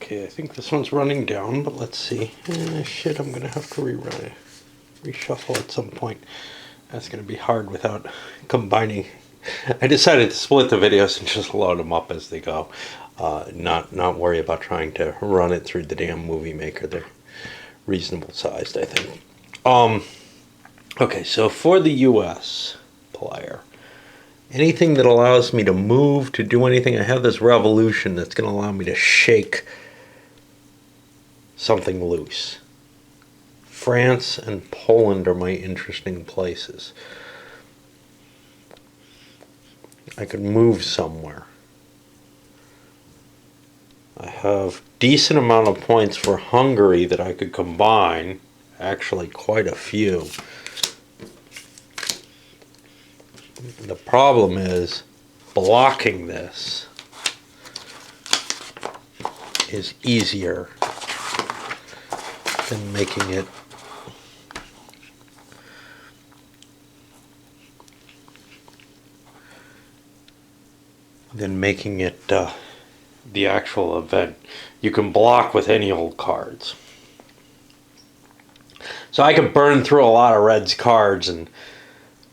Okay, I think this one's running down, but let's see. Shit, I'm gonna have to rerun it. Reshuffle at some point. That's gonna be hard without combining. I decided to split the videos and just load them up as they go. Not worry about trying to run it through the damn Movie Maker. They're reasonable sized, I think. Okay, so for the US player, anything that allows me to move, to do anything, I have this revolution that's going to allow me to shake something loose. France and Poland are my interesting places. I could move somewhere. I have decent amount of points for Hungary that I could combine. Actually, quite a few. The problem is blocking this is easier than making it the actual event. You can block with any old cards. So I could burn through a lot of Red's cards and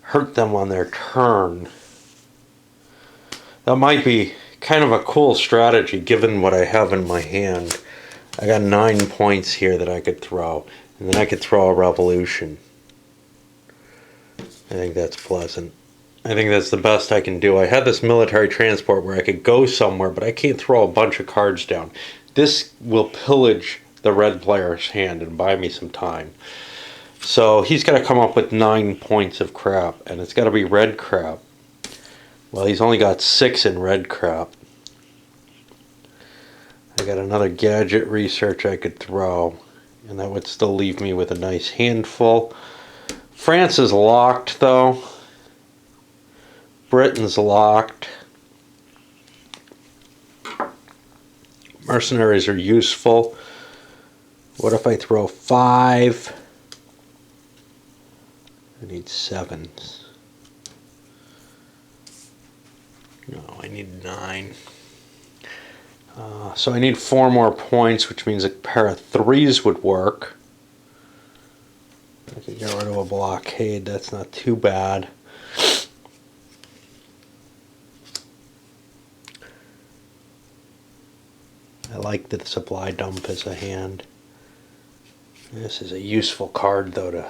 hurt them on their turn. That might be kind of a cool strategy given what I have in my hand. I got 9 points here that I could throw, and then I could throw a revolution. I think that's pleasant. I think that's the best I can do. I had this military transport where I could go somewhere, but I can't throw a bunch of cards down. This will pillage the red player's hand and buy me some time. So he's got to come up with 9 points of crap, and it's got to be red crap. Well, he's only got 6 in red crap. I got another gadget research I could throw, and that would still leave me with a nice handful. France is locked, though. Britain's locked. Mercenaries are useful. What if I throw 5? I need 7s. No, I need 9. So I need 4 more points, which means a pair of 3s would work. I can get rid of a blockade. That's not too bad. I like the supply dump as a hand. This is a useful card, though, to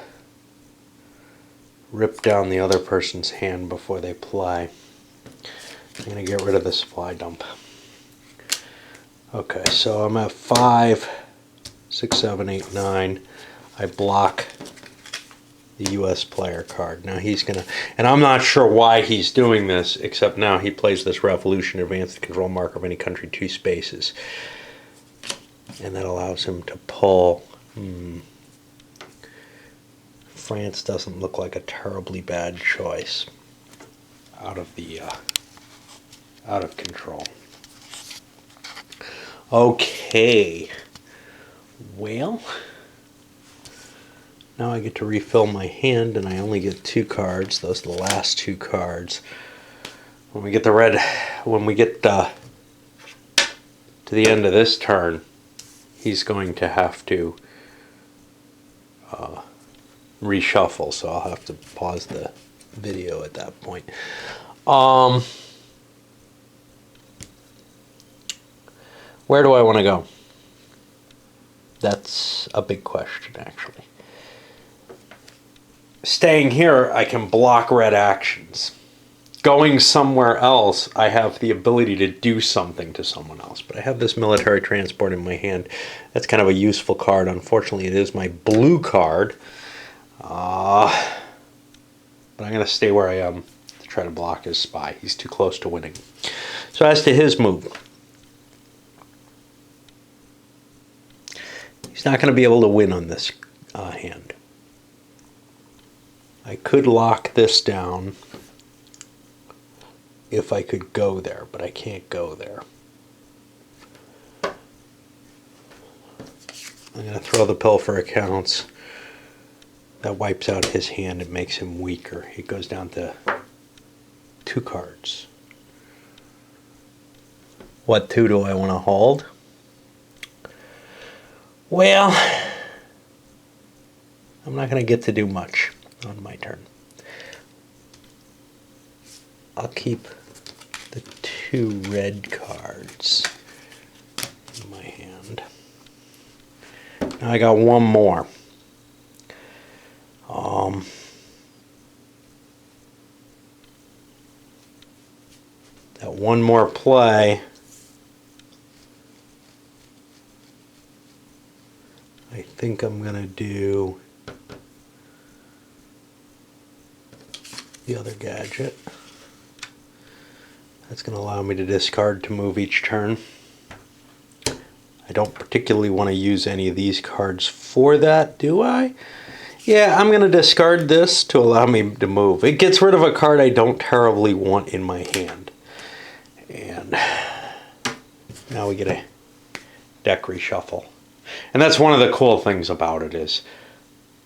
rip down the other person's hand before they play. I'm going to get rid of the supply dump. Okay, so I'm at 5, 6, 7, 8, 9. I block the US player card. Now he's going to, and I'm not sure why he's doing this, except now he plays this revolution, advance the control marker of any country 2 spaces. And that allows him to pull. France doesn't look like a terribly bad choice out of control. Okay, well, now I get to refill my hand, and I only get 2 cards. Those are the last 2 cards. When we get the red, when we get to the end of this turn, he's going to have to reshuffle, so I'll have to pause the video at that point. Where do I want to go? That's a big question, actually. Staying here, I can block red actions. Going somewhere else, I have the ability to do something to someone else. But I have this military transport in my hand. That's kind of a useful card. Unfortunately, it is my blue card. But I'm going to stay where I am to try to block his spy. He's too close to winning. So as to his move, he's not going to be able to win on this hand. I could lock this down if I could go there, but I can't go there. I'm going to throw the Pilfer accounts. That wipes out his hand and makes him weaker. He goes down to 2 cards. What 2 do I want to hold? Well, I'm not going to get to do much on my turn. I'll keep the 2 red cards in my hand. Now I got one more. That one more play, I think I'm going to do the other gadget. That's going to allow me to discard to move each turn. I don't particularly want to use any of these cards for that, do I? Yeah, I'm going to discard this to allow me to move. It gets rid of a card I don't terribly want in my hand. And now we get a deck reshuffle. And that's one of the cool things about it is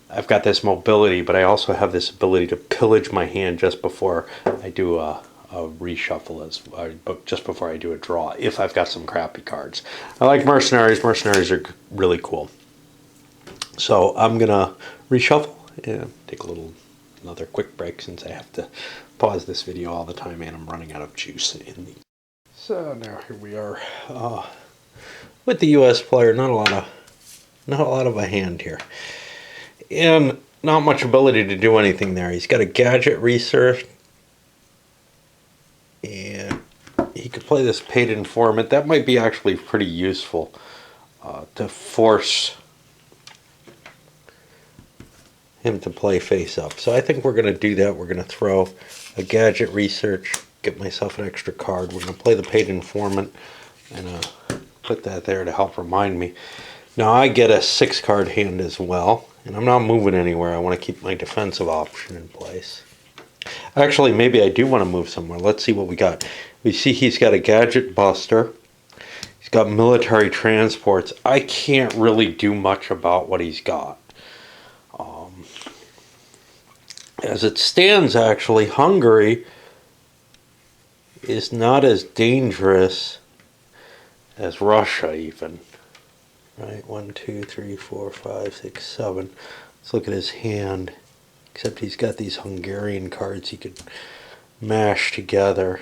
I've got this mobility, but I also have this ability to pillage my hand just before I do a reshuffle, just before I do a draw, if I've got some crappy cards. I like Mercenaries. Mercenaries are really cool. So I'm going to reshuffle and take another quick break since I have to pause this video all the time and I'm running out of juice in the... So now here we are with the U.S. player. Not a lot of a hand here, and not much ability to do anything there. He's got a gadget research, and he could play this paid informant. That might be actually pretty useful to force him to play face up. So I think we're going to do that. We're going to throw a gadget research, get myself an extra card. We're going to play the paid informant and put that there to help remind me. Now I get a 6-card hand as well, and I'm not moving anywhere. I want to keep my defensive option in place. Actually, maybe I do want to move somewhere. Let's see what we got. We see he's got a gadget buster. He's got military transports. I can't really do much about what he's got. As it stands, actually, Hungary is not as dangerous as Russia, even. Right? 1, 2, 3, 4, 5, 6, 7. Let's look at his hand. Except he's got these Hungarian cards he could mash together.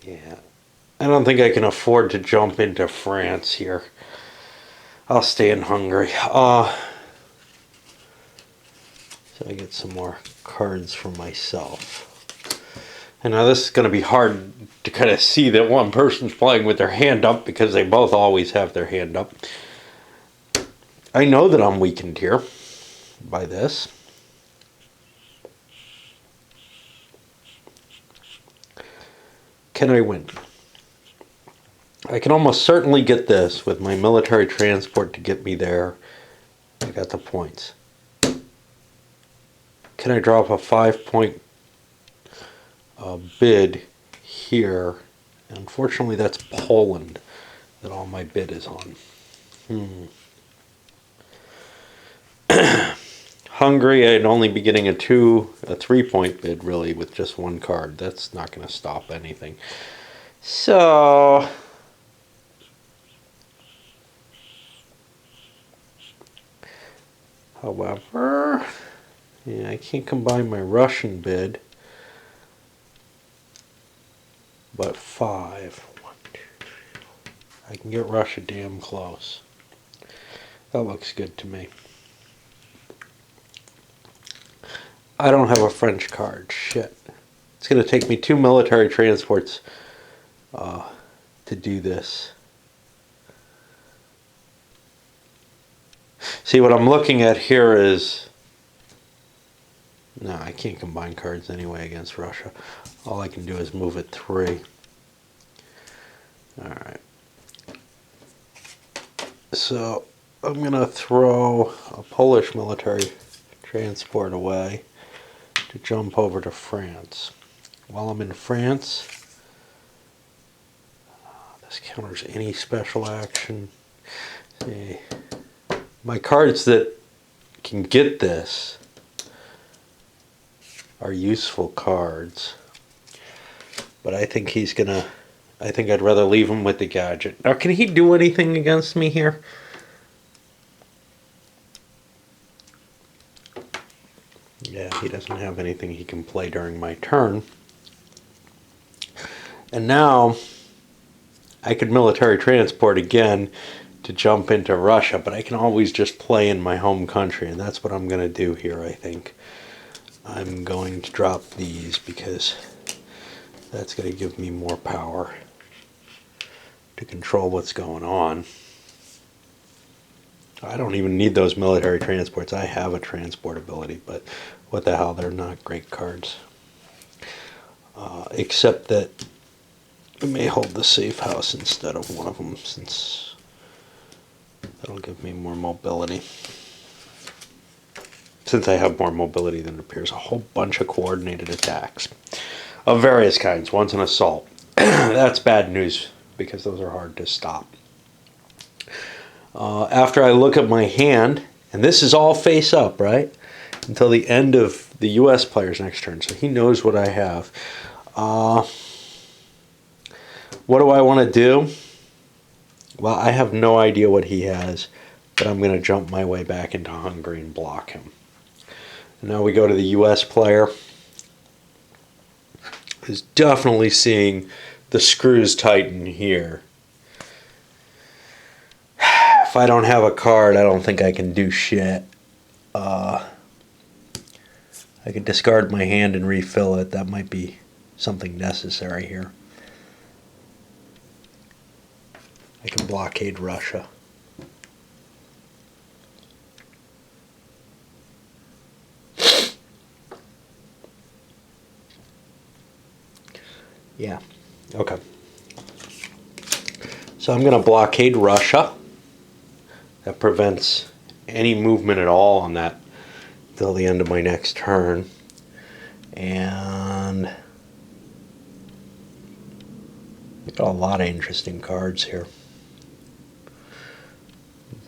Yeah. I don't think I can afford to jump into France here. I'll stay in Hungary. So I get some more cards for myself. And now this is going to be hard to kind of see that one person's playing with their hand up because they both always have their hand up. I know that I'm weakened here by this. Can I win? I can almost certainly get this with my military transport to get me there. I got the points. Can I drop a 5-point bid here? Unfortunately, that's Poland that all my bid is on. Hungary, I'd only be getting a 3-point bid really with just one card. That's not going to stop anything. So however, yeah, I can't combine my Russian bid. But 5. 1, 2, 3, 4. I can get Russia damn close. That looks good to me. I don't have a French card. Shit. It's going to take me 2 military transports to do this. See, what I'm looking at here is... No, I can't combine cards anyway against Russia. All I can do is move it 3. Alright. So, I'm going to throw a Polish military transport away to jump over to France. While I'm in France, this counters any special action. See, my cards that can get this are useful cards, but I think he's gonna I think I'd rather leave him with the gadget. Now, can he do anything against me here? Yeah, he doesn't have anything he can play during my turn. And now I could military transport again to jump into Russia, but I can always just play in my home country, and that's what I'm going to do here, I think. I'm going to drop these because that's going to give me more power to control what's going on. I don't even need those military transports. I have a transport ability, but what the hell, they're not great cards. Except that I may hold the safe house instead of one of them, since that'll give me more mobility. Since I have more mobility than it appears, a whole bunch of coordinated attacks of various kinds. One's an assault. That's bad news because those are hard to stop. After I look at my hand, and this is all face up, right? Until the end of the U.S. player's next turn, so he knows what I have. What do I want to do? Well, I have no idea what he has, but I'm going to jump my way back into Hungary and block him. And now we go to the U.S. player. He's definitely seeing the screws tighten here. If I don't have a card, I don't think I can do shit. I could discard my hand and refill it. That might be something necessary here. I can blockade Russia. Yeah, okay. So I'm going to blockade Russia. That prevents any movement at all on that till the end of my next turn. And we've got a lot of interesting cards here.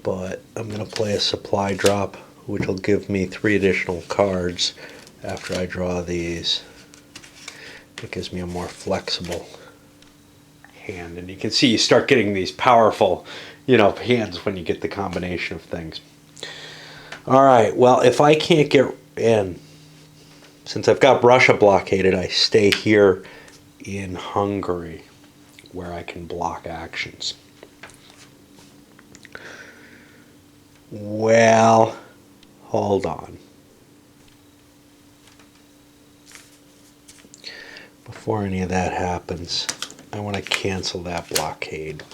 But I'm going to play a supply drop, which will give me 3 additional cards after I draw these. It gives me a more flexible hand. And you can see you start getting these powerful, hands when you get the combination of things. All right, well, if I can't get in, since I've got Russia blockaded, I stay here in Hungary where I can block actions. Well, hold on. Before any of that happens, I want to cancel that blockade,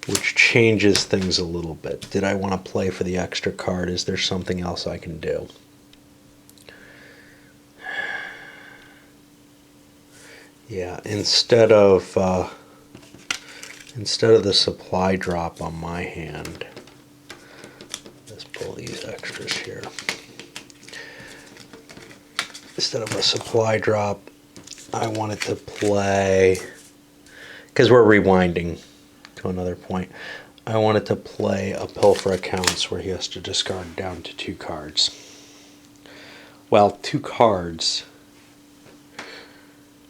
which changes things a little bit. Did I want to play for the extra card? Is there something else I can do? Yeah, instead of the supply drop on my hand, let's pull these extras here. Instead of a supply drop, I wanted to play, because we're rewinding to another point, I wanted to play a pilfer accounts where he has to discard down to 2 cards. Well, 2 cards,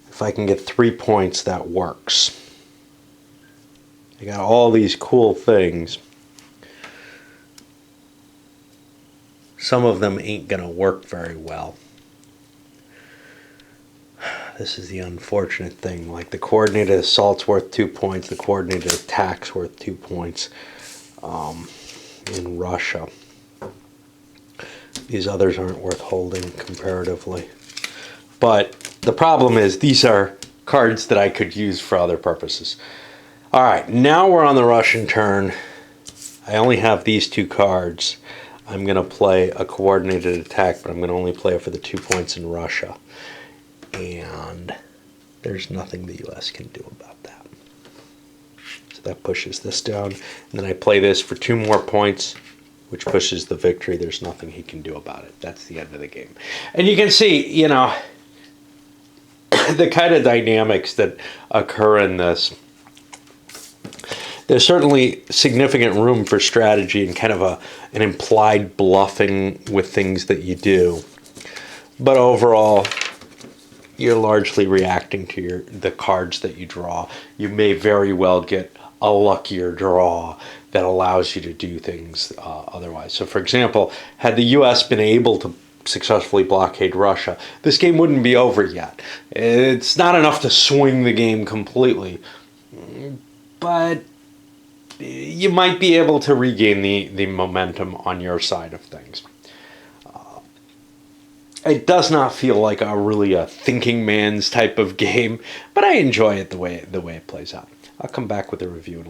if I can get 3 points, that works. I got all these cool things. Some of them ain't gonna work very well. This is the unfortunate thing. Like the coordinated assault's worth 2 points, the coordinated attack's worth 2 points in Russia. These others aren't worth holding comparatively. But the problem is these are cards that I could use for other purposes. All right, now we're on the Russian turn. I only have these 2 cards. I'm going to play a coordinated attack, but I'm going to only play it for the 2 points in Russia. And there's nothing the U.S. can do about that. So that pushes this down. And then I play this for 2 more points, which pushes the victory. There's nothing he can do about it. That's the end of the game. And you can see, the kind of dynamics that occur in this. There's certainly significant room for strategy and kind of an implied bluffing with things that you do. But overall, you're largely reacting to the cards that you draw. You may very well get a luckier draw that allows you to do things otherwise. So, for example, had the U.S. been able to successfully blockade Russia, this game wouldn't be over yet. It's not enough to swing the game completely, but you might be able to regain the momentum on your side of things. It does not feel like a thinking man's type of game, but I enjoy it the way it plays out. I'll come back with a review in a little